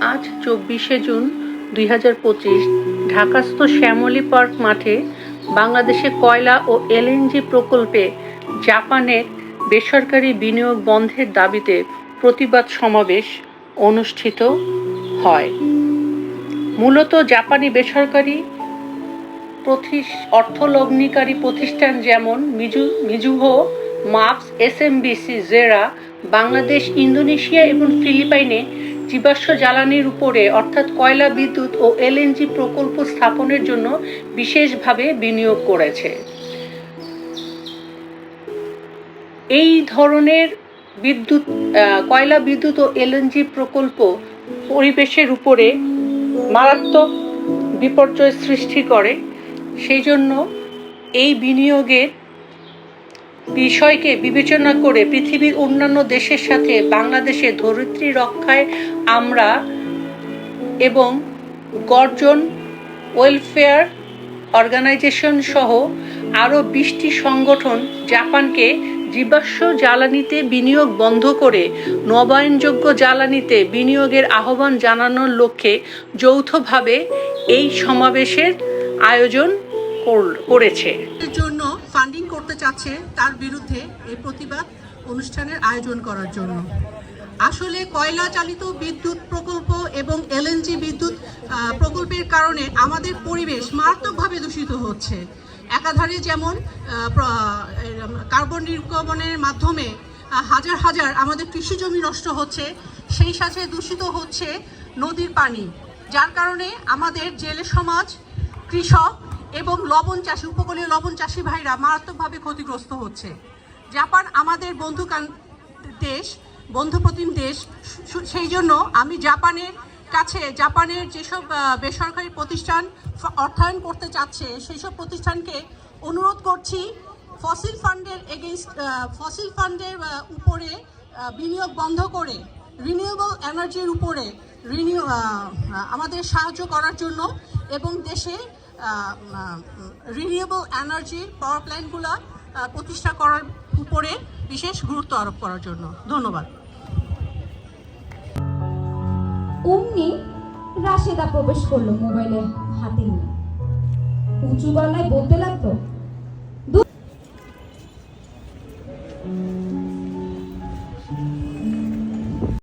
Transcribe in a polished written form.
আজ ২৪শে June ২০২৫ ঢাকাস্থ Shyamoli park মাঠে বাংলাদেশে কয়লা ও এলএনজি প্রকল্পে জাপানের বেসরকারি বিনিয়োগ বন্ধের দাবিতে প্রতিবাদ সমাবেশ অনুষ্ঠিত হয়। মূলত জাপানি বেসরকারি অর্থলগ্নিকারী প্রতিষ্ঠান যেমন মিজুহো, মাপস, এসএমবিসি, জেরা বাংলাদেশ, ইন্দোনেশিয়া এবং ফিলিপাইনে জীবাশ্ম জ্বালানির উপরে অর্থাৎ কয়লা, বিদ্যুৎ ও এলএনজি প্রকল্প স্থাপনের জন্য বিশেষভাবে বিনিয়োগ করেছে। এই ধরনের কয়লা, বিদ্যুৎ ও এলএনজি প্রকল্প পরিবেশের উপরে মারাত্মক বিপর্যয় সৃষ্টি করে। সেই জন্য এই বিনিয়োগের বিষয়কে বিবেচনা করে পৃথিবীর অন্যান্য দেশের সাথে বাংলাদেশের ধরিত্রী রক্ষায় আমরা এবং গর্জন ওয়েলফেয়ার অর্গানাইজেশন সহ আরও ২০টি সংগঠন জাপানকে জীবাশ্ম জ্বালানিতে বিনিয়োগ বন্ধ করে নবায়নযোগ্য জ্বালানিতে বিনিয়োগের আহ্বান জানানোর লক্ষ্যে যৌথভাবে এই সমাবেশের আয়োজন করেছে। এর জন্য ফান্ডিং করতে চাচ্ছে, তার বিরুদ্ধে এই প্রতিবাদ অনুষ্ঠানের আয়োজন করার জন্য। আসলে কয়লা চালিত বিদ্যুৎ প্রকল্প এবং এলএনজি বিদ্যুৎ প্রকল্পের কারণে আমাদের পরিবেশ মারাত্মকভাবে দূষিত হচ্ছে। একাধারে যেমন কার্বন নির্গমনের মাধ্যমে হাজার হাজার আমাদের কৃষি জমি নষ্ট হচ্ছে, সেই সাথে দূষিত হচ্ছে নদীর পানি, যার কারণে আমাদের জেলে সমাজ, কৃষক এবং লবণ চাষি, উপকূলীয় লবণ চাষি ভাইরা মারাত্মকভাবে ক্ষতিগ্রস্ত হচ্ছে। জাপান আমাদের বন্ধুপ্রতিম দেশ, সেই জন্য আমি জাপানের যেসব বেসরকারি প্রতিষ্ঠান অর্থায়ন করতে চাচ্ছে সেই সব প্রতিষ্ঠানকে অনুরোধ করছি ফসিল ফান্ডের উপরে বিনিয়োগ বন্ধ করে রিনিউয়েবল এনার্জির উপরে আমাদের সাহায্য করার জন্য এবং দেশে রিনিউয়েবল এনার্জির পাওয়ার প্ল্যান্টগুলো প্রতিষ্ঠা করার উপরে বিশেষ গুরুত্ব আরোপ করার জন্য। ধন্যবাদ। অমনি রাশেদা প্রবেশ করলো মোবাইলের হাতে নিয়ে, উঁচু গলায় বলতে লাগলো,